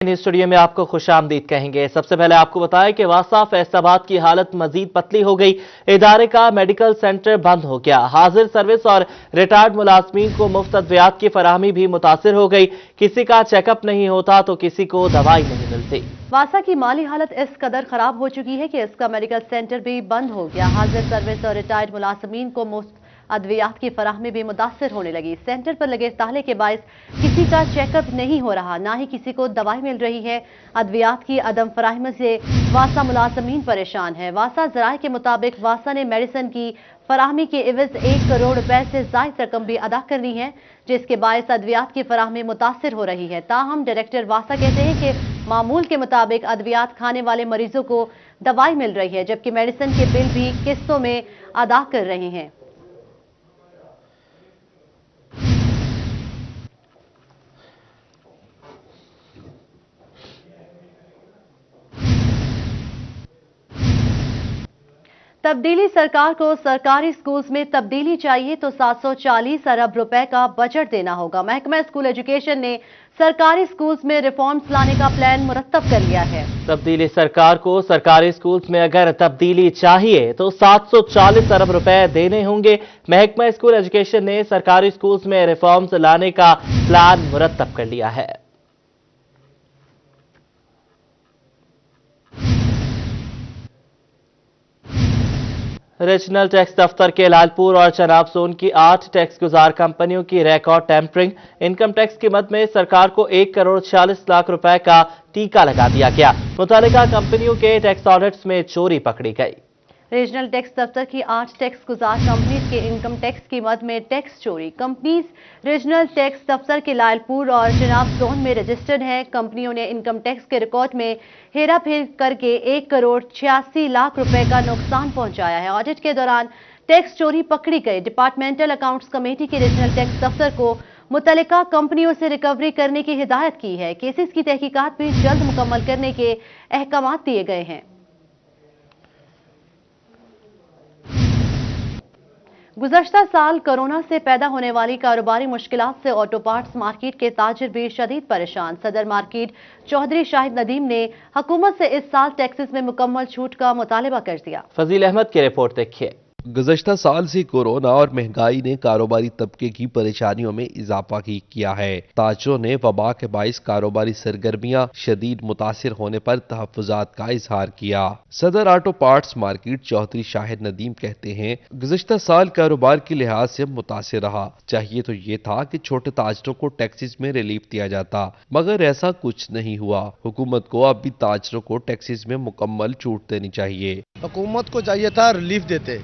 Studio में आपको खुशामदीद कहेंगे। सबसे पहले आपको बताएं कि वासा फैसलाबाद की हालत मजीद पतली हो गई। इदारे का मेडिकल सेंटर बंद हो गया। हाजिर सर्विस और रिटायर्ड मुलाजमीन को मुफ्त अद्वियात की फराहमी भी मुतासिर हो गई। किसी का चेकअप नहीं होता तो किसी को दवाई नहीं मिलती। वासा की माली हालत इस कदर खराब हो चुकी है कि इसका मेडिकल सेंटर भी बंद हो गया। हाजिर सर्विस और रिटायर्ड मुलाजमीन को मुफ्त अद्वियात की फराहमी भी मुतासिर होने लगी। सेंटर पर लगे ताले के बायस किसी का चेकअप नहीं हो रहा, ना ही किसी को दवाई मिल रही है। अद्वियात की अदम फराहमी से वासा मुलाजमीन परेशान है। वासा ज़राए के मुताबिक वासा ने मेडिसिन की फराहमी के एवज 1 करोड़ रुपए से ज़ायद रकम भी अदा करनी है, जिसके बायस अद्वियात की फराहमी मुतासिर हो रही है। ताहम डायरेक्टर वासा कहते हैं कि मामूल के मुताबिक अद्वियात खाने वाले मरीजों को दवाई मिल रही है, जबकि मेडिसिन के बिल भी किस्तों में अदा कर रहे हैं। तब्दीली सरकार को सरकारी स्कूल्स में तब्दीली चाहिए तो 740 अरब रुपए का बजट देना होगा। महकमा स्कूल एजुकेशन ने सरकारी स्कूल्स में रिफॉर्म्स लाने का प्लान मुरतब कर लिया है। तब्दीली सरकार को सरकारी स्कूल्स में अगर तब्दीली चाहिए तो 740 अरब रुपए देने होंगे। महकमा स्कूल एजुकेशन ने सरकारी स्कूल्स में रिफॉर्म्स लाने का प्लान मुरतब कर लिया है। रीजनल टैक्स दफ्तर के लालपुर और चनाब जोन की 8 टैक्स गुजार कंपनियों की रिकॉर्ड टेम्परिंग। इनकम टैक्स की मद में सरकार को 1 करोड़ 46 लाख रुपए का टीका लगा दिया गया। मुतालिका कंपनियों के टैक्स ऑडिट्स में चोरी पकड़ी गई। रीजनल टैक्स दफ्तर की 8 टैक्स गुजार कंपनीज के इनकम टैक्स की मद में टैक्स चोरी। कंपनीज रीजनल टैक्स दफ्तर के लालपुर और चनाब जोन में रजिस्टर्ड हैं। कंपनियों ने इनकम टैक्स के रिकॉर्ड में हेरा फेर करके 1 करोड़ 86 लाख रुपए का नुकसान पहुंचाया है। ऑडिट के दौरान टैक्स चोरी पकड़ी गई। डिपार्टमेंटल अकाउंट्स कमेटी के रीजनल टैक्स दफ्तर को मुतल्लिका कंपनियों से रिकवरी करने की हिदायत की है। केसेस की तहकीकात भी जल्द मुकम्मल करने के अहकाम दिए गए हैं। गुज़श्ता साल कोरोना से पैदा होने वाली कारोबारी मुश्किलात से ऑटो पार्ट्स मार्केट के ताजिर भी शदीद परेशान। सदर मार्केट चौधरी शाहिद नदीम ने हुकूमत से इस साल टैक्सेस में मुकम्मल छूट का मुतालबा कर दिया। फजील अहमद की रिपोर्ट देखिए। गुज़श्ता साल से कोरोना और महंगाई ने कारोबारी तबके की परेशानियों में इजाफा किया है। ताजरों ने वबा के बाइस कारोबारी सरगर्मियां शदीद मुतासिर होने पर तहफ़्फ़ुज़ात का इजहार किया। सदर auto parts market Chaudhry Shahid Nadeem कहते हैं, गुज़श्ता साल कारोबार के लिहाज से मुतासिर रहा। चाहिए तो ये था कि छोटे ताजरों को टैक्सेस में रिलीफ दिया जाता, मगर ऐसा कुछ नहीं हुआ। हुकूमत को अब भी ताजरों को टैक्सेस में मुकम्मल छूट देनी चाहिए। हुकूमत को चाहिए था रिलीफ देते,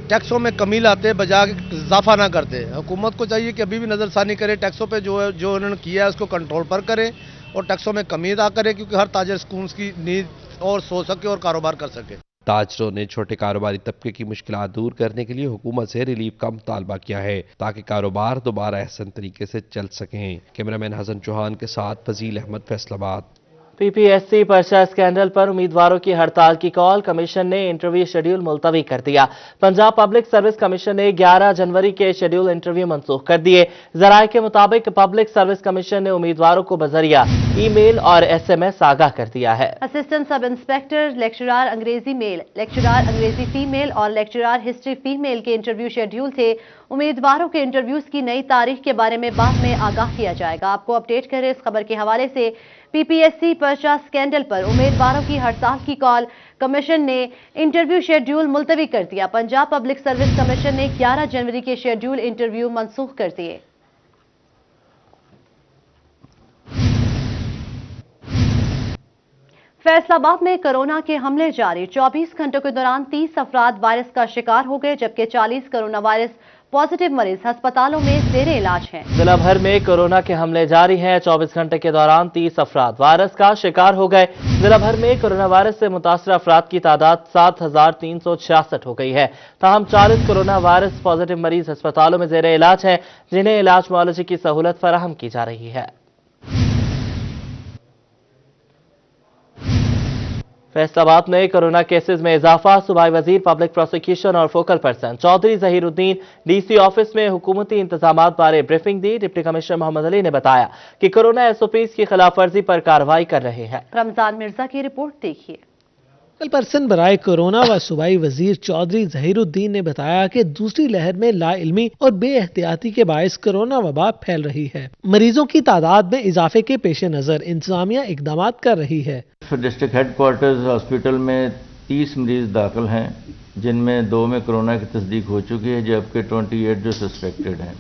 टैक्सों में कमी लाते, बजाय इजाफा ना करते। हुकूमत को चाहिए कि अभी भी नज़रसानी करे, टैक्सों पे जो उन्होंने किया है उसको कंट्रोल पर करे और टैक्सों में कमी अदा करे, क्योंकि हर ताजर सुकून की नींद और सो सके और कारोबार कर सके। ताजरों ने छोटे कारोबारी तबके की मुश्किलात दूर करने के लिए हुकूमत से रिलीफ का मुतालबा किया है, ताकि कारोबार दोबारा एहसन तरीके से चल सकें। कैमरामैन हसन चौहान के साथ फजील अहमद, फैसलाबाद। पीपीएससी पर्चा स्कैंडल पर उम्मीदवारों की हड़ताल की कॉल। कमीशन ने इंटरव्यू शेड्यूल मुलतवी कर दिया। पंजाब पब्लिक सर्विस कमीशन ने 11 जनवरी के शेड्यूल इंटरव्यू मनसूख कर दिए। जराये के मुताबिक पब्लिक सर्विस कमीशन ने उम्मीदवारों को बजरिया ईमेल और SMS आगाह कर दिया है। असिस्टेंट सब इंस्पेक्टर, लेक्चरार अंग्रेजी मेल, लेक्चरार अंग्रेजी फीमेल और लेक्चरार हिस्ट्री फीमेल के इंटरव्यू शेड्यूल थे। उम्मीदवारों के इंटरव्यूज की नई तारीख के बारे में बाद में आगाह किया जाएगा। आपको अपडेट करें इस खबर के हवाले से। पीपीएससी पर्चा स्कैंडल पर उम्मीदवारों की हड़ताल की कॉल। कमीशन ने इंटरव्यू शेड्यूल मुलतवी कर दिया। पंजाब पब्लिक सर्विस कमीशन ने 11 जनवरी के शेड्यूल इंटरव्यू मनसूख कर दिए। फैसलाबाद में कोरोना के हमले जारी। 24 घंटों के दौरान 30 अफराद वायरस का शिकार हो गए, जबकि 40 कोरोना वायरस पॉजिटिव मरीज अस्पतालों में ज़ेरे इलाज हैं। जिला भर में कोरोना के हमले जारी हैं। 24 घंटे के दौरान 30 अफराद वायरस का शिकार हो गए। जिला भर में कोरोना वायरस से मुतासर अफराद की तादाद 7366 हो गई है। ताहम 40 कोरोना वायरस पॉजिटिव मरीज अस्पतालों में ज़ेरे इलाज हैं, जिन्हें इलाज मुआलजे की सहूलत फराहम की जा रही है। फैसलाबाद में कोरोना केसेस में इजाफा। सूबाई वजीर पब्लिक प्रोसिक्यूशन और focal person Chaudhry Zahiruddin DC office में हुकूमती इंतजामात बारे ब्रीफिंग दी। डिप्टी कमिश्नर मोहम्मद अली ने बताया कि कोरोना एसओपीज की खिलाफ वर्जी पर कार्रवाई कर रहे हैं। रमजान मिर्जा की रिपोर्ट देखिए। फोकल पर्सन बराए कोरोना व सूबाई वजीर चौधरी जहीरुद्दीन ने बताया कि दूसरी लहर में लाइल्मी और बेएहतियाती के बायस कोरोना वबा फैल रही है। मरीजों की तादाद में इजाफे के पेश नजर इंतजामिया इकदाम कर रही है। डिस्ट्रिक्ट हेडक्वार्टर्स हॉस्पिटल में 30 मरीज दाखिल हैं, जिनमें 2 में कोरोना की तस्दीक हो चुकी है, जबकि 28 जो सस्पेक्टेड हैं।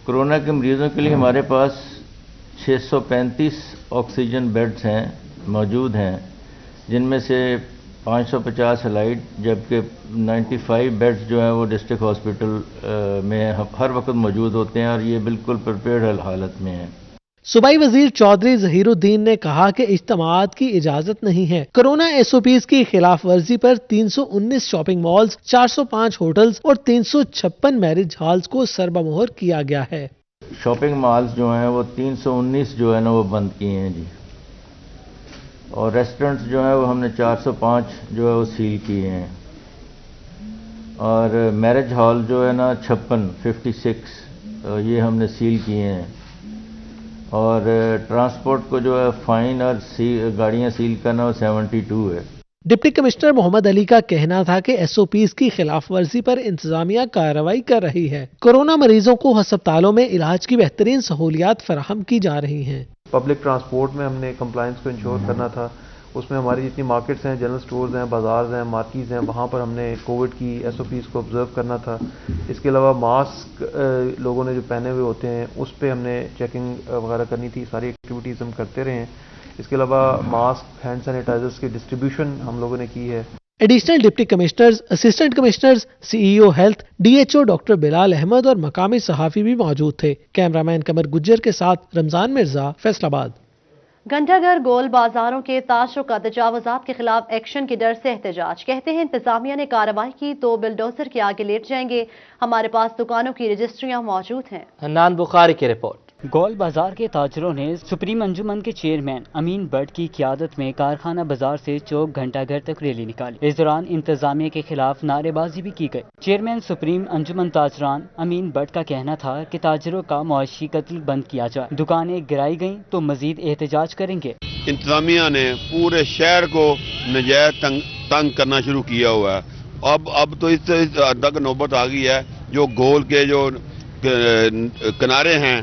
कोरोना के मरीजों के लिए हमारे पास 635 ऑक्सीजन बेड्स हैं मौजूद हैं, जिनमें से 550 अलाइड, जबकि 95 बेड्स जो हैं वो डिस्ट्रिक्ट हॉस्पिटल में हर वक्त मौजूद होते हैं और ये बिल्कुल प्रिपेयर्ड हालत में हैं। सूबाई वजीर चौधरी जहीरुद्दीन ने कहा कि इज्तिमाआत की इजाजत नहीं है। कोरोना एसओपीज की खिलाफ वर्जी पर 319 शॉपिंग मॉल्स, 405 होटल्स और 356 मैरिज हॉल्स को सरबमोहर किया गया है। शॉपिंग मॉल्स जो हैं वो 319 जो है ना वो बंद किए हैं जी, और रेस्टोरेंट्स जो है वो हमने 405 जो है वो सील किए हैं, और मैरिज हॉल जो है ना 56 ये हमने सील किए हैं, और ट्रांसपोर्ट को जो है फाइन और गाड़ियां सील करना वो 72 है। डिप्टी कमिश्नर मोहम्मद अली का कहना था कि एसओपीज की खिलाफ वर्जी पर इंतजामिया कार्रवाई कर रही है। कोरोना मरीजों को अस्पतालों में इलाज की बेहतरीन सहूलियात फराहम की जा रही हैं। पब्लिक ट्रांसपोर्ट में हमने कंप्लायंस को इंश्योर करना था। उसमें हमारी जितनी मार्केट्स हैं, जनरल स्टोर्स हैं, बाज़ार हैं, मार्केट्स हैं, वहाँ पर हमने कोविड की एसओपीज़ को ऑब्जर्व करना था। इसके अलावा मास्क लोगों ने जो पहने हुए होते हैं उस पर हमने चेकिंग वगैरह करनी थी। सारी एक्टिविटीज़ हम करते रहे हैं। इसके अलावा मास्क, हैंड सैनिटाइजर्स की डिस्ट्रीब्यूशन हम लोगों ने की है। Additional deputy commissioners, assistant commissioners, CEO health, DHO doctor Bilal Ahmed और मकामी सहाफ़ी भी मौजूद थे। कैमरामैन कमर गुज्जर के साथ रमजान मिर्जा, फैसलाबाद। घंटाघर गोल बाजारों के ताशुका तजावुजात के खिलाफ एक्शन के डर से एहतजाज। कहते हैं इंतजामिया ने कार्रवाई की तो बिलडोजर के आगे लेट जाएंगे। हमारे पास दुकानों की रजिस्ट्रियां मौजूद हैं। हन्नान बुखारी की रिपोर्ट। गोल बाजार के ताजरों ने सुप्रीम अंजुमन के चेयरमैन अमीन भट्ट की क़ियादत में कारखाना बाजार से चौक घंटाघर तक रैली निकाली। इस दौरान इंतजामिया के खिलाफ नारेबाजी भी की गई। चेयरमैन सुप्रीम अंजुमन ताजरान अमीन भट्ट का कहना था कि ताजरों का मुआशी कत्ल बंद किया जाए, दुकानें गिराई गईं तो मजीद एहतजाज करेंगे। इंतजामिया ने पूरे शहर को नजायज तंग करना शुरू किया हुआ है। अब तो इस हद तक नौबत आ गई है, जो गोल के जो किनारे हैं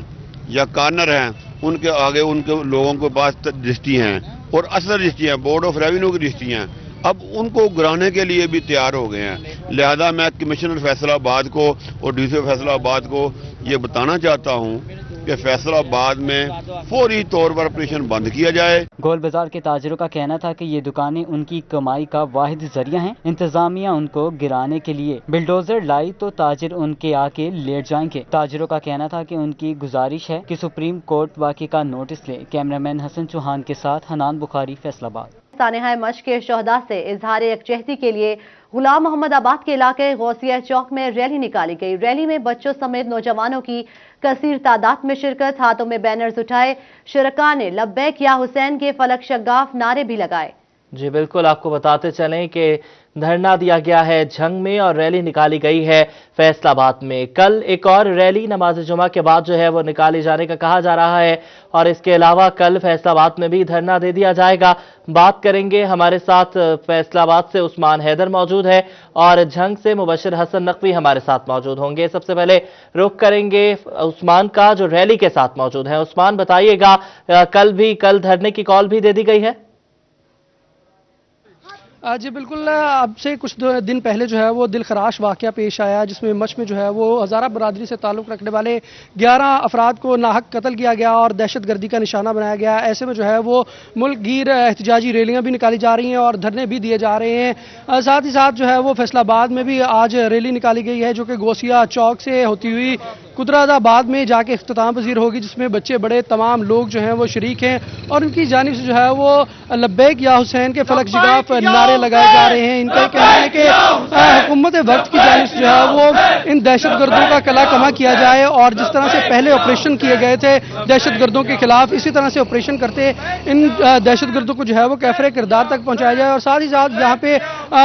या कॉर्नर हैं, उनके आगे उनके लोगों के पास रजिस्ट्री हैं और असल रजिस्ट्री हैं, बोर्ड ऑफ रेवेन्यू की रजिस्ट्री हैं। अब उनको गिराने के लिए भी तैयार हो गए हैं। लिहाजा मैं कमिश्नर फैसलाबाद को और डीसी फैसलाबाद को ये बताना चाहता हूँ कि फैसलाबाद में फौरी तौर पर ऑपरेशन बंद किया जाए। गोल बाजार के ताजरों का कहना था कि ये दुकानें उनकी कमाई का वाहिद जरिया हैं। इंतजामिया उनको गिराने के लिए बिल्डोजर लाई तो ताजिर उनके आके लेट जाएंगे। ताजरों का कहना था कि उनकी गुजारिश है कि सुप्रीम कोर्ट वाक़े का नोटिस ले। कैमरामैन हसन चौहान के साथ हन्नान बुखारी, फैसलाबाद। सानेहा मश्क के शोहदा से इजहार यकजहती के लिए गुलाम मोहम्मद आबाद के इलाके गौसिया चौक में रैली निकाली गई। रैली में बच्चों समेत नौजवानों की कसीर तादाद में शिरकत। हाथों में बैनर्स उठाए शुरका ने लब्बैक या हुसैन के फलक शगाफ नारे भी लगाए। जी बिल्कुल, आपको बताते चलें कि धरना दिया गया है झंग में और रैली निकाली गई है फैसलाबाद में। कल एक और रैली नमाज जुमा के बाद जो है वो निकाले जाने का कहा जा रहा है, और इसके अलावा कल फैसलाबाद में भी धरना दे दिया जाएगा। बात करेंगे, हमारे साथ फैसलाबाद से उस्मान हैदर मौजूद है और झंग से मुबशिर हसन नकवी हमारे साथ मौजूद होंगे। सबसे पहले रुख करेंगे उस्मान का, जो रैली के साथ मौजूद है। उस्मान, बताइएगा, कल धरने की कॉल भी दे दी गई है? जी बिल्कुल, अब से कुछ दिन पहले जो है वो दिलखराश वाक़या पेश आया, जिसमें मच में जो है वो हज़ारा बरादरी से ताल्लुक़ रखने वाले 11 अफराद को नाहक कत्ल किया गया और दहशत गर्दी का निशाना बनाया गया। ऐसे में जो है वो मुल्क गिर एहतजाजी रैलियाँ भी निकाली जा रही हैं और धरने भी दिए जा रहे हैं। साथ ही साथ जो है वो फैसलाबाद में भी आज रैली निकाली गई है, जो कि गौसिया चौक से होती हुई कुदरताबाद में जाके इख्तिताम पजीर होगी, जिसमें बच्चे बड़े तमाम लोग जो हैं वो शरीक हैं और उनकी जानिब से जो है वो लब्बैक या हुसैन के फलक जिगाफ नारे लगाए जा रहे हैं। इनका कहना है कि हुकूमत वक्त की जानिब से जो है वो इन दहशतगर्दों का कला कमा किया जाए और जिस तरह से पहले ऑपरेशन किए गए थे दहशतगर्दों के खिलाफ, इसी तरह से ऑपरेशन करते इन दहशतगर्दों को जो है वो कैफरे किरदार तक पहुंचाया जाए। और साथ ही साथ यहाँ पे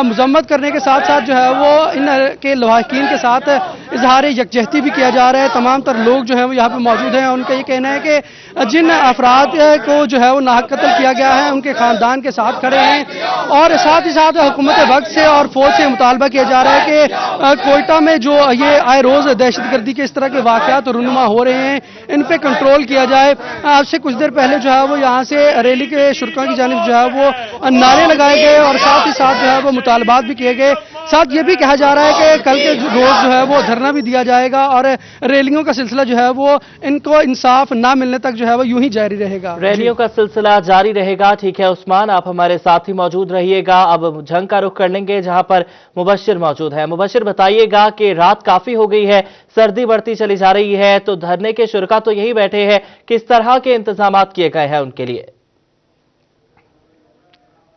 मजम्मत करने के साथ साथ जो है वो इन के लवाहकीन के साथ इजहार यकजहती भी किया जा रहा है। तमाम तर लोग जो है वो यहाँ पे मौजूद हैं। उनका ये कहना है कि जिन अफराद को जो है वो नाहक कत्ल किया गया है उनके खानदान के साथ खड़े हैं और साथ ही साथ हुकूमत वक्त से और फौज से मुतालबा किया जा रहा है कि कोयटा में जो ये आए रोज दहशतगर्दी के इस तरह के वाकयात रुनुमा हो रहे हैं इन पे कंट्रोल किया जाए। आज से कुछ देर पहले जो है वो यहाँ से रैली के शुरा की जानिब जो है वो नारे लगाए गए और साथ ही साथ जो है वो मुतालबात भी किए गए। साथ ये भी कहा जा रहा है कि कल के रोज जो है वो धरना भी दिया जाएगा और रैलियों का सिलसिला जो है वो इनको इंसाफ ना मिलने तक जो है वो यूं ही जारी रहेगा। रैलियों का सिलसिला जारी रहेगा। ठीक है उस्मान, आप हमारे साथ ही मौजूद रहिएगा। अब जंग का रुख कर लेंगे जहां पर मुबशिर मौजूद है। मुबशिर, बताइएगा कि रात काफी हो गई है, सर्दी बढ़ती चली जा रही है, तो धरने के शुरका तो यही बैठे हैं, किस तरह के इंतजाम किए गए हैं उनके लिए?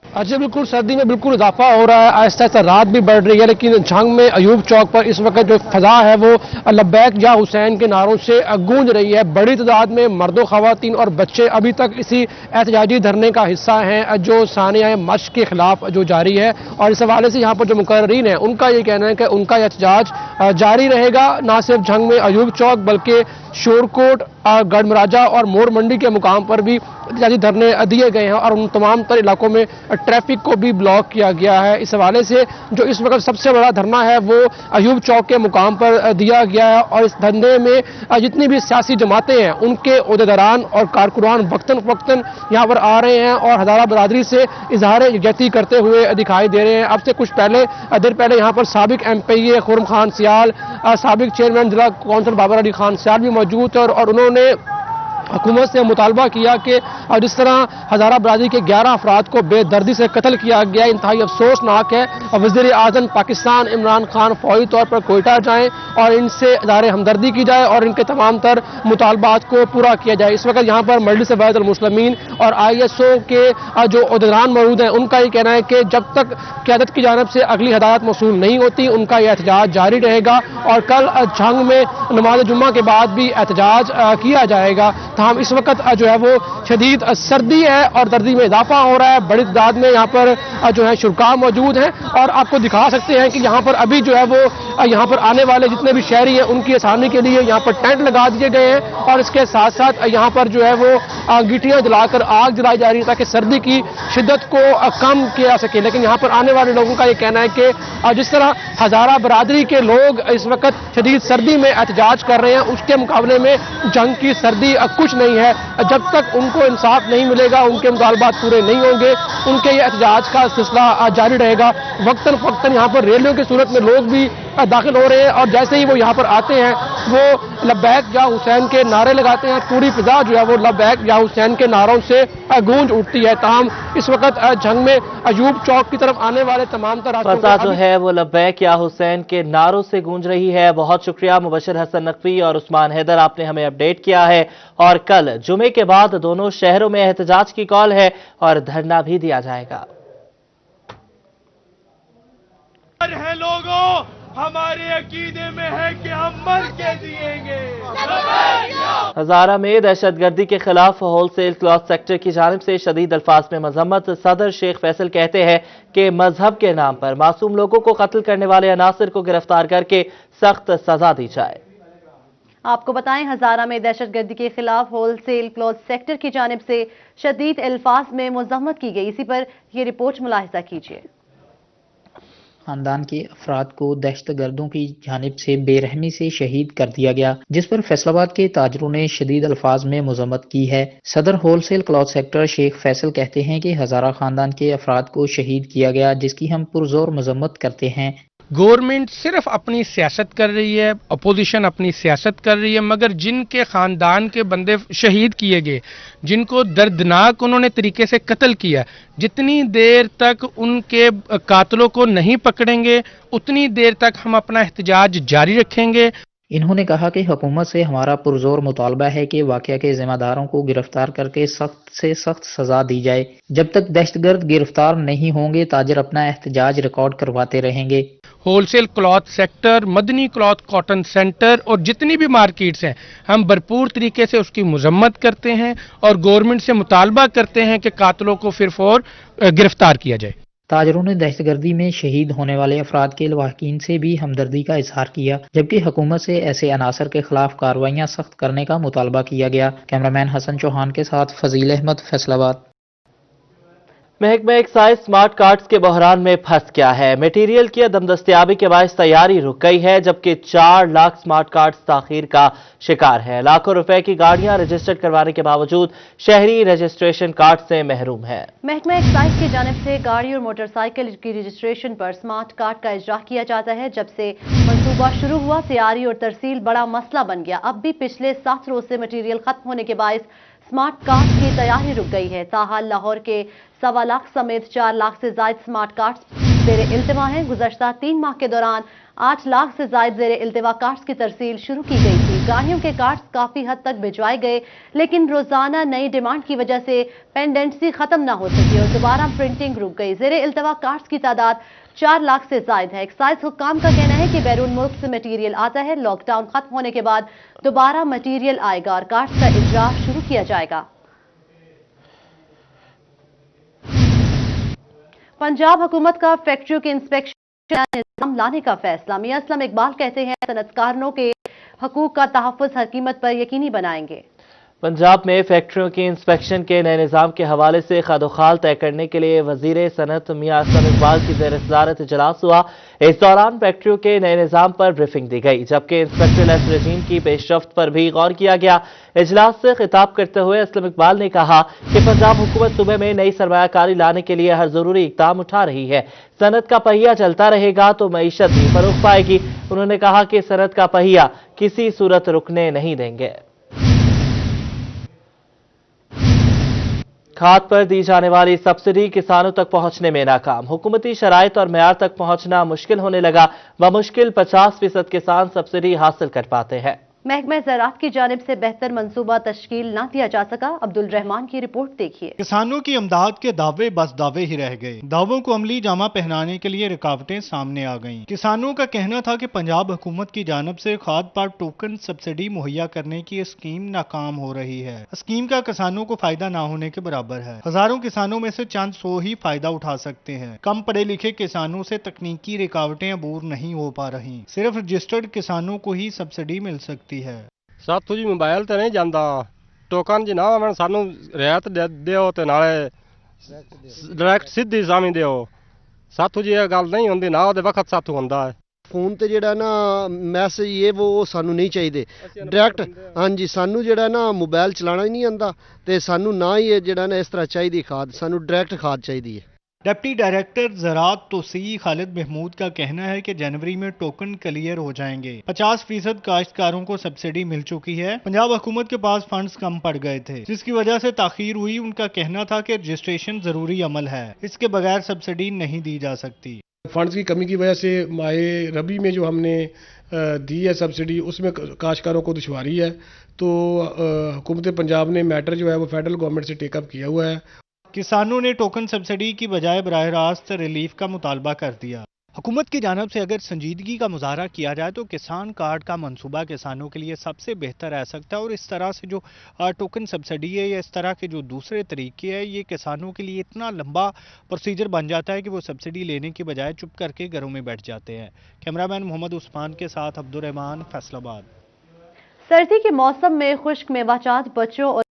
अच्छा, बिल्कुल सर्दी में बिल्कुल इजाफा हो रहा है, आहिस्ता आहिस्ता रात भी बढ़ रही है, लेकिन जंग में अयूब चौक पर इस वक्त जो फजा है वो लब्बैक या हुसैन के नारों से गूंज रही है। बड़ी तादाद में मर्दों, खवातीन और बच्चे अभी तक इसी एहतजाजी धरने का हिस्सा हैं जो सानिया मश्क के खिलाफ जो जारी है। और इस हवाले से यहाँ पर जो मुकर्रीन है उनका ये कहना है कि उनका एहतजाज जारी रहेगा, ना सिर्फ जंग में अयूब चौक बल्कि शोरकोट, गढ़मराजा और मोर मंडी के मुकाम पर भी एहतजाजी धरने दिए गए हैं और उन तमाम तर इलाकों में ट्रैफिक को भी ब्लॉक किया गया है। इस हवाले से जो इस वक्त सबसे बड़ा धरना है वो अयूब चौक के मुकाम पर दिया गया है और इस धरने में जितनी भी सियासी जमातें हैं उनके ओहदेदारान और कारकुनान वक्तन फवक्तन यहाँ पर आ रहे हैं और हज़ारा बरादरी से इजहार यकजहती करते हुए दिखाई दे रहे हैं। अब से कुछ देर पहले यहाँ पर साबिक MPA खुर्रम खान सियाल, साबिक चेयरमैन जिला कौंसिल बाबर अली खान सियाल भी मौजूद थे और उन्होंने हुकूमत से मुतालबा किया कि जिस तरह हज़ारा बरादरी के 11 अफराद को बेदर्दी से कत्ल किया गया, इंतहाई अफसोसनाक है। वज़ीर आज़म पाकिस्तान इमरान खान फौरी तौर पर कोयटा जाएं और इनसे इज़हार हमदर्दी की जाए और इनके तमाम तर मुतालबात को पूरा किया जाए। इस वक्त यहाँ पर मजलिस वहदतुल मुस्लिमीन और ISO के जो ओहदेदारान मौजूद हैं उनका ये कहना है कि जब तक क़यादत की जानिब से अगली हदायत मौसूल नहीं होती उनका यह एहतजाज जारी रहेगा और कल जंग में नमाज जुम्मा के बाद भी एहतजाज किया जाएगा। हम इस वक्त जो है वो शदीद सर्दी है और सर्दी में इजाफा हो रहा है। बड़ी तादाद में यहाँ पर जो है शुरका मौजूद हैं और आपको दिखा सकते हैं कि यहाँ पर अभी जो है वो यहाँ पर आने वाले जितने भी शहरी हैं उनकी आसानी के लिए यहाँ पर टेंट लगा दिए गए हैं और इसके साथ साथ यहाँ पर जो है वो गिट्टियाँ जलाकर आग जलाई जा रही है ताकि सर्दी की शिद्दत को कम किया जा सके। लेकिन यहाँ पर आने वाले लोगों का ये कहना है कि जिस तरह हज़ारा बरादरी के लोग इस वक्त शदीद सर्दी में एहतजाज कर रहे हैं उसके मुकाबले में जंग की सर्दी कुछ नहीं है। जब तक उनको इंसाफ नहीं मिलेगा, उनके मुतालबात पूरे नहीं होंगे, उनके ये एहतजाज का सिलसिला जारी रहेगा। वक्तन फक्तन यहाँ पर रैलियों की सूरत में लोग भी दाखिल हो रहे हैं और जैसे ही वो यहाँ पर आते हैं वो लब्बैक या हुसैन के नारे लगाते हैं। पूरी फिजा जो है वो लब्बैक या हुसैन के नारों से गूंज उठती है। ताहम इस वक्त जंग में अयूब चौक की तरफ आने वाले तमाम फिजा जो है वो लब्बैक या हुसैन के नारों से गूंज रही है। बहुत शुक्रिया मुबशिर हसन नकवी और उस्मान हैदर, आपने हमें अपडेट किया है। और कल जुमे के बाद दोनों शहरों में एहतजाज की कॉल है और धरना भी दिया जाएगा। है लोगों, हमारे अकीदे में है कि हम मर के जिएंगे। हज़ारा में दहशतगर्दी के खिलाफ होलसेल क्लॉथ सेक्टर की जानिब से शदीद अल्फाज में मजम्मत। सदर शेख फैसल कहते हैं कि मजहब के नाम पर मासूम लोगों को कत्ल करने वाले अनासिर को गिरफ्तार करके सख्त सजा दी जाए। आपको बताएं, हज़ारा में दहशतगर्दी के खिलाफ होलसेल क्लॉथ सेक्टर की जानिब से शदीद अल्फाज में मजम्मत की गई। इसी पर यह रिपोर्ट मुलाहिजा कीजिए। खानदान के अफराद को दहशतगर्दों की जानिब से बेरहमी से शहीद कर दिया गया, जिस पर फैसलाबाद के ताजरों ने शदीद अल्फाज में मजम्मत की है। सदर wholesale cloth sector Sheikh Faisal कहते हैं कि हज़ारा खानदान के अफराद को शहीद किया गया, जिसकी हम पुरजोर मजम्मत करते हैं। गवर्नमेंट सिर्फ अपनी सियासत कर रही है, अपोजिशन अपनी सियासत कर रही है, मगर जिनके ख़ानदान के बंदे शहीद किए गए, जिनको दर्दनाक उन्होंने तरीके से कत्ल किया, जितनी देर तक उनके कातलों को नहीं पकड़ेंगे उतनी देर तक हम अपना एहतजाज जारी रखेंगे। इन्होंने कहा कि हुकूमत से हमारा पुरजोर मुतालबा है कि वाक़या के ज़िम्मेदारों को गिरफ्तार करके सख्त से सख्त सज़ा दी जाए। जब तक दहशतगर्द गिरफ्तार नहीं होंगे ताजिर अपना एहतजाज रिकॉर्ड करवाते रहेंगे। Wholesale cloth sector, Madni cloth cotton centre और जितनी भी मार्केट्स हैं, हम भरपूर तरीके से उसकी मजम्मत करते हैं और गवर्नमेंट से मुतालबा करते हैं कि कातिलों को फिर फौर गिरफ्तार किया जाए। ताजरों ने दहशतगर्दी में शहीद होने वाले अफराद के लवाहिकीन से भी हमदर्दी का इजहार किया, जबकि हुकूमत से ऐसे अनासर के खिलाफ कार्रवाइयां सख्त करने का मुतालबा किया गया। कैमरामैन हसन चौहान के साथ फजील अहमद, फैसलाबाद। महकमा एक्साइज स्मार्ट कार्ड्स के बहरान में फंस गया है। मटेरियल की अदम दस्तयाबी के बायस तैयारी रुक गई है, जबकि 4 लाख स्मार्ट कार्ड्स ताखीर का शिकार है। लाखों रुपए की गाड़ियां रजिस्टर्ड करवाने के बावजूद शहरी रजिस्ट्रेशन कार्ड से महरूम है। महकमा एक्साइज की जानिब से गाड़ी और मोटरसाइकिल की रजिस्ट्रेशन पर स्मार्ट कार्ड का इजरा किया जाता है। जब से मंसूबा शुरू हुआ, तैयारी और तरसील बड़ा मसला बन गया। अब भी पिछले 7 रोज से मटीरियल खत्म होने के बायस स्मार्ट कार्ड की तैयारी रुक गई है। ताहाल लाहौर के 1.25 लाख समेत 4 लाख से ज्यादा स्मार्ट कार्ड्स ज़ेरे इल्तिमा हैं। गुज़श्ता 3 माह के दौरान 8 लाख से ज्यादा ज़ेरे इल्तिमा कार्ड्स की तरसील शुरू की गई थी। गाड़ियों के कार्ड्स काफी हद तक भिजवाए गए, लेकिन रोजाना नई डिमांड की वजह से पेंडेंसी खत्म न हो सकी और दोबारा प्रिंटिंग रुक गई। ज़ेरे इल्तिमा कार्ड्स की तादाद 4 लाख से ज्यादा है। एक्साइज हुक्काम का कहना है कि बैरून मुल्क से मटीरियल आता है। लॉकडाउन खत्म होने के बाद दोबारा मटीरियल आएगा और कार्ड्स का इजरा शुरू किया जाएगा। पंजाब हुकूमत का फैक्ट्रियों के इंस्पेक्शन निजाम लाने का फैसला। मियां असलम इकबाल कहते हैं, सनअतकारों के हकूक का तहफ़्फ़ुज़ हर कीमत पर यकीनी बनाएंगे। पंजाब में फैक्ट्रियों की इंस्पेक्शन के नए निज़ाम के हवाले से खादोखाल तय करने के लिए वजीर सनत मियां असलम इकबाल की ज़ेर सदारत इजलास हुआ। इस दौरान फैक्ट्रियों के नए निज़ाम पर ब्रीफिंग दी गई, जबकि इंस्पेक्टरलेस रजीम की पेशरफ्त पर भी गौर किया गया। इजलास से खिताब करते हुए असलम इकबाल ने कहा कि पंजाब हुकूमत सूबे में नई सरमायाकारी लाने के लिए हर जरूरी इक़दाम उठा रही है। सनत का पहिया चलता रहेगा तो मईशत भी फरोग पाएगी। उन्होंने कहा कि सनत का पहिया किसी सूरत रुकने नहीं देंगे। खाद पर दी जाने वाली सब्सिडी किसानों तक पहुंचने में नाकाम। हुकूमती शराइत और मेयार तक पहुंचना मुश्किल होने लगा। बमुश्किल 50% किसान सब्सिडी हासिल कर पाते हैं। महकमा ज़राअत की जानिब से बेहतर मंसूबा तश्कील न दिया जा सका। अब्दुल रहमान की रिपोर्ट देखिए। किसानों की इमदाद के दावे बस दावे ही रह गए। दावों को अमली जामा पहनाने के लिए रुकावटें सामने आ गईं। किसानों का कहना था कि पंजाब हुकूमत की जानिब से खाद पर टोकन सब्सिडी मुहैया करने की स्कीम नाकाम हो रही है। स्कीम का किसानों को फायदा न होने के बराबर है। हजारों किसानों में से चंद 100 ही फायदा उठा सकते हैं। कम पढ़े लिखे किसानों से तकनीकी रुकावटें अबूर नहीं हो पा रही। सिर्फ रजिस्टर्ड किसानों को ही सब्सिडी मिल सकती है। साथों जी मोबाइल ਤੇ नहीं ਜਾਂਦਾ टोकन जी ना आवन सानू रियायत दिओ ते नाले डायरेक्ट सीधी सामी दिओ। साथों जी ये गल नहीं होंदी ना ਉਹਦੇ ਵਕਤ ਸਾਥੋਂ ਹੁੰਦਾ ਹੈ। ਫੋਨ ਤੇ ਜਿਹੜਾ ਨਾ ਮੈਸੇਜ ਇਹ ਉਹ ਸਾਨੂੰ ਨਹੀਂ ਚਾਹੀਦੇ ਡਾਇਰੈਕਟ। ਹਾਂਜੀ ਸਾਨੂੰ ਜਿਹੜਾ ਨਾ ਮੋਬਾਈਲ ਚਲਾਣਾ ਹੀ ਨਹੀਂ ਆਂਦਾ ਤੇ ਸਾਨੂੰ ਨਾ ਹੀ ਇਹ ਜਿਹੜਾ ਨਾ ਇਸ ਤਰ੍ਹਾਂ ਚਾਹੀਦੀ ਖਾਦ, ਸਾਨੂੰ ਡਾਇਰੈक्ट खाद चाहिए है। डिप्टी डायरेक्टर ज़राअत तोसी खालिद महमूद का कहना है कि जनवरी में टोकन क्लियर हो जाएंगे। 50% काश्तकारों को सब्सिडी मिल चुकी है। पंजाब हुकूमत के पास फंड्स कम पड़ गए थे, जिसकी वजह से ताखीर हुई। उनका कहना था कि रजिस्ट्रेशन जरूरी अमल है, इसके बगैर सब्सिडी नहीं दी जा सकती। फंड्स की कमी की वजह से माहे रबी में जो हमने दी है सब्सिडी, उसमें काश्तकारों को दुश्वारी है। तो हुकूमत पंजाब ने मैटर जो है वो फेडरल गवर्नमेंट से टेकअप किया हुआ है। किसानों ने टोकन सब्सिडी की बजाय बराह रास्त रिलीफ का मुतालबा कर दिया। हुकूमत की जानब से अगर संजीदगी का मुजाहरा किया जाए तो किसान कार्ड का मंसूबा किसानों के लिए सबसे बेहतर रह सकता है। और इस तरह से जो टोकन सब्सिडी है या इस तरह के जो दूसरे तरीके हैं, ये किसानों के लिए इतना लंबा प्रोसीजर बन जाता है कि वो सब्सिडी लेने की बजाय चुप करके घरों में बैठ जाते हैं। कैमरामैन मोहम्मद उस्मान के साथ अब्दुल रहमान, फैसलाबाद। सर्दी के मौसम में खुश्क मेवाजात बच्चों और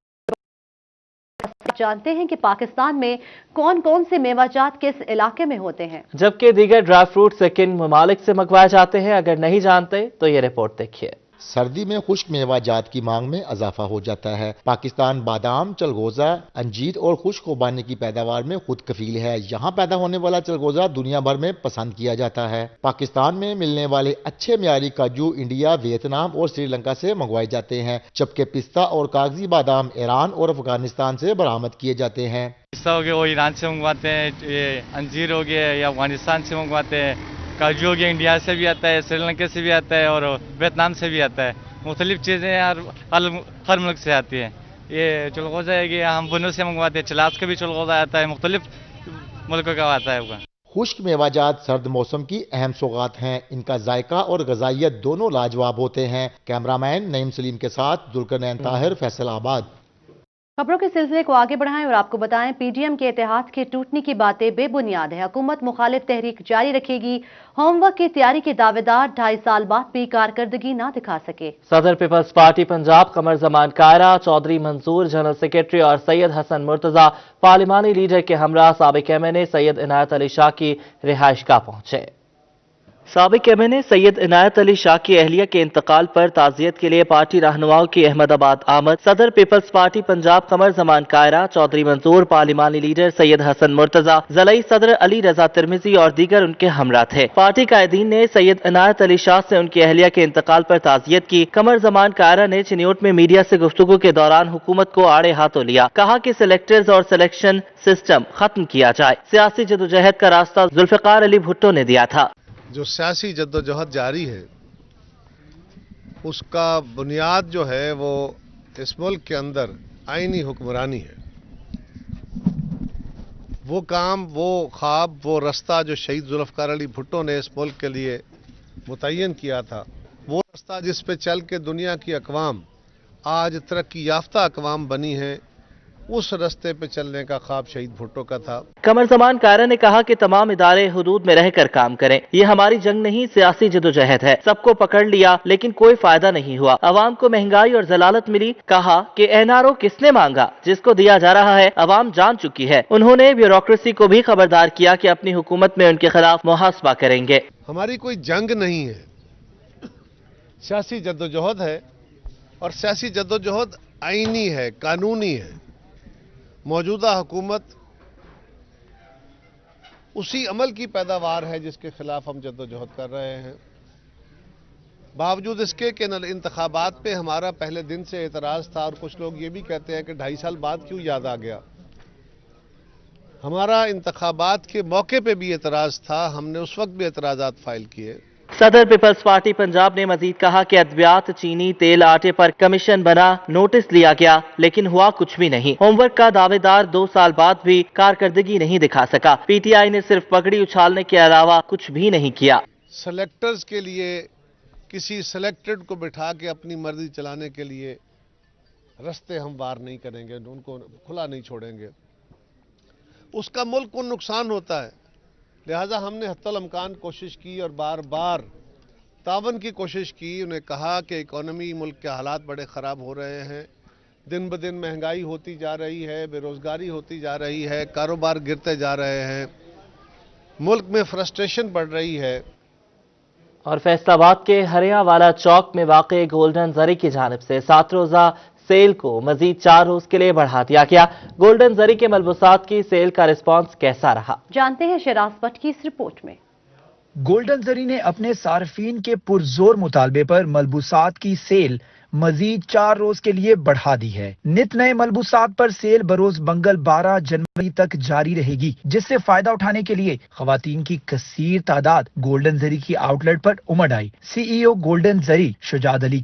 जानते हैं कि पाकिस्तान में कौन कौन से मेवाजात किस इलाके में होते हैं, जबकि दीगर ड्राई फ्रूट्स किन ममालिक से मंगवाए जाते हैं। अगर नहीं जानते तो ये रिपोर्ट देखिए। सर्दी में खुश्क मेवाजात की मांग में इजाफा हो जाता है। पाकिस्तान बादाम, चलगोजा, अंजीर और खुश्क खुबानी की पैदावार में खुद कफील है। यहाँ पैदा होने वाला चलगोजा दुनिया भर में पसंद किया जाता है। पाकिस्तान में मिलने वाले अच्छे मियारी काजू इंडिया, वियतनाम और श्रीलंका से मंगवाए जाते हैं, जबकि पिस्ता और कागजी बादाम ईरान और अफगानिस्तान से बरामद किए जाते हैं। पिस्ता हो गया वो ईरान से मंगवाते हैं, ये अंजीर हो गया या अफगानिस्तान से मंगवाते हैं, काजू हो गया, इंडिया से भी आता है, श्रीलंका से भी आता है और वियतनाम से भी आता है। मुख्तलिफ चीज़ें हर मुल्क से आती हैं। ये चुलगोज़ा है कि हम बुनो से मंगवाते हैं, चलास का भी चुलगोज़ा आता है, मुख्तलिफ मुल्कों का आता है। खुश्क मेवाजात सर्द मौसम की अहम सौगात हैं। इनका जायका और गजाइयत दोनों लाजवाब होते हैं। कैमरामैन नईम सलीम के साथ जुल्करनैन ताहिर, फैसलाबाद। खबरों के सिलसिले को आगे बढ़ाएं और आपको बताएं, पीडीएम के इत्तेहाद के टूटने की बातें बेबुनियाद है। हुकूमत मुखालिफ तहरीक जारी रखेगी। होमवर्क की तैयारी के दावेदार 2.5 साल बाद भी कारकर्दगी ना दिखा सके। सदर पीपल्स पार्टी पंजाब कमर जमान कायरा, चौधरी मंसूर जनरल सेक्रेटरी और सैयद हसन मुर्तजा पार्लिमानी लीडर के हमरा साबिक एमएनए सैयद इनायत अली शाह की रिहाइशगाह पहुंचे। साबिक एमएनए सैयद इनायत अली शाह की अहलिया के इंतकाल पर ताज़ियत के लिए पार्टी रहनुमाओं की अहमदाबाद आमद। सदर पीपल्स पार्टी पंजाब कमर जमान कायरा, चौधरी मंसूर, पार्लिमानी लीडर सैयद हसन मुर्तजा, ज़लई सदर अली रजा तिरमिजी और दीगर उनके हमरा थे। पार्टी कायदीन ने सैयद इनायत अली शाह से उनकी अहलिया के इंतकाल पर ताज़ियत की। कमर जमान कायरा ने चिन्योट में मीडिया से गुफ्तगू के दौरान हुकूमत को आड़े हाथों लिया। कहा कि सिलेक्टर्स और सिलेक्शन सिस्टम खत्म किया जाए। सियासी जदोजहद का रास्ता जुल्फिकार अली भुट्टो ने दिया था। जो सियासी जद्दोजहद जारी है उसका बुनियाद जो है वो इस मुल्क के अंदर आईनी हुक्मरानी है। वो काम, वो ख्वाब, वो रास्ता जो शहीद जुल्फिकार अली भुट्टो ने इस मुल्क के लिए मुतय्यन किया था, वो रास्ता जिस पे चल के दुनिया की अक़वाम आज तरक्की याफ्ता अक़वाम बनी है, उस रास्ते पे चलने का ख्वाब शहीद भुट्टो का था। कमर जमान कायरा ने कहा कि तमाम इदारे हुदूद में रहकर काम करें। ये हमारी जंग नहीं, सियासी जदोजहद है। सबको पकड़ लिया लेकिन कोई फायदा नहीं हुआ। अवाम को महंगाई और जलालत मिली। कहा कि एनआरओ किसने मांगा, जिसको दिया जा रहा है अवाम जान चुकी है। उन्होंने ब्यूरोक्रेसी को भी खबरदार किया कि अपनी हुकूमत में उनके खिलाफ मुहासबा करेंगे। हमारी कोई जंग नहीं है, सियासी जद्दोजहद है और सियासी जद्दोजहद आईनी है, कानूनी है। मौजूदा हुकूमत उसी अमल की पैदावार है जिसके खिलाफ हम जद्दोजहद कर रहे हैं। बावजूद इसके कि इंतखाबात पे हमारा पहले दिन से एतराज़ था और कुछ लोग ये भी कहते हैं कि 2.5 साल बाद क्यों याद आ गया। हमारा इंतखाबात के मौके पे भी एतराज़ था, हमने उस वक्त भी एतराज़ात फाइल किए। सदर पीपल्स पार्टी पंजाब ने मजीद कहा कि अद्वियात, चीनी, तेल, आटे पर कमीशन बना, नोटिस लिया गया लेकिन हुआ कुछ भी नहीं। होमवर्क का दावेदार 2 साल बाद भी कारकर्दगी नहीं दिखा सका। पीटीआई ने सिर्फ पगड़ी उछालने के अलावा कुछ भी नहीं किया। सेलेक्टर्स के लिए किसी सेलेक्टेड को बिठा के अपनी मर्जी चलाने के लिए रास्ते हम वार नहीं करेंगे, उनको खुला नहीं छोड़ेंगे। उसका मुल्क को नुकसान होता है। लिहाजा हमने हत्तल इम्कान कोशिश की और बार बार तावन की कोशिश की। उन्हें कहा कि इकोनॉमी, मुल्क के हालात बड़े ख़राब हो रहे हैं, दिन ब दिन महंगाई होती जा रही है, बेरोज़गारी होती जा रही है, कारोबार गिरते जा रहे हैं, मुल्क में फ्रस्ट्रेशन बढ़ रही है। और फैसलाबाद के हरियावाला चौक में वाक़े गोल्डन जरी की जानिब से 7 रोज़ा सेल को मजीद 4 रोज के लिए बढ़ा दिया गया। गोल्डन जरी के मलबूसात की सेल का रिस्पांस कैसा रहा, जानते हैं शिराज भट्ट की इस रिपोर्ट में। गोल्डन जरी ने अपने सार्फिन के पुरजोर मुतालबे पर मलबूसात की सेल मजीद 4 रोज के लिए बढ़ा दी है। नित नए मलबूसात पर सेल बरोज मंगल 12 जनवरी तक जारी रहेगी, जिससे फायदा उठाने के लिए खवातीन की कसीर तादाद गोल्डन जरी की आउटलेट पर उमड़ आई। सीईओ गोल्डन जरी शुजात अली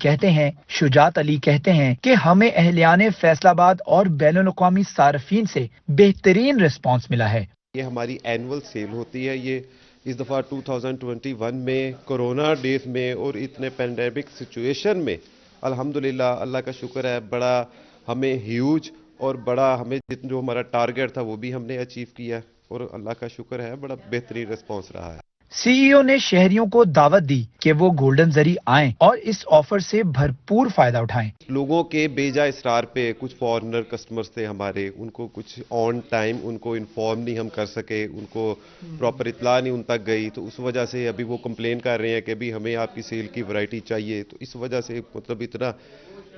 कहते हैं कि हमें अहलियाने फैसलाबाद और बैनुल अक़वामी सार्फिन से बेहतरीन रिस्पॉन्स मिला है। ये हमारी एनुअल सेल होती है। ये इस दफ़ा 2021 में कोरोना डेज में और इतने पैंडेमिक सिचुएशन में अल्हम्दुलिल्लाह, अल्लाह का शुक्र है, बड़ा हमें ह्यूज और बड़ा हमें जो हमारा टारगेट था वो भी हमने अचीव किया और अल्लाह का शुक्र है बड़ा बेहतरीन रिस्पांस रहा है। सीईओ ने शहरियों को दावत दी कि वो गोल्डन जरी आएं और इस ऑफर से भरपूर फायदा उठाएं। लोगों के बेजा इसरार पे कुछ फॉरेनर कस्टमर्स थे हमारे, उनको कुछ ऑन टाइम उनको इन्फॉर्म नहीं हम कर सके, उनको प्रॉपर इतला नहीं उन तक गई, तो उस वजह से अभी वो कंप्लेन कर रहे हैं कि अभी हमें आपकी सेल की वैरायटी चाहिए। तो इस वजह से मतलब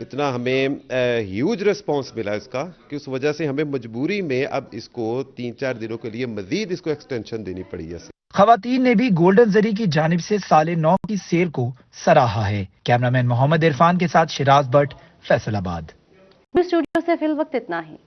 इतना हमें ह्यूज रिस्पांस मिला इसका कि उस वजह से हमें मजबूरी में अब इसको 3-4 दिनों के लिए मजीद इसको एक्सटेंशन देनी पड़ी है। खवातीन ने भी गोल्डन जरी की जानिब से 9.5 की सेल को सराहा है। कैमरामैन मोहम्मद इरफान के साथ शिराज भट्ट, फैसलाबाद। स्टूडियो से फिल वक्त इतना ही।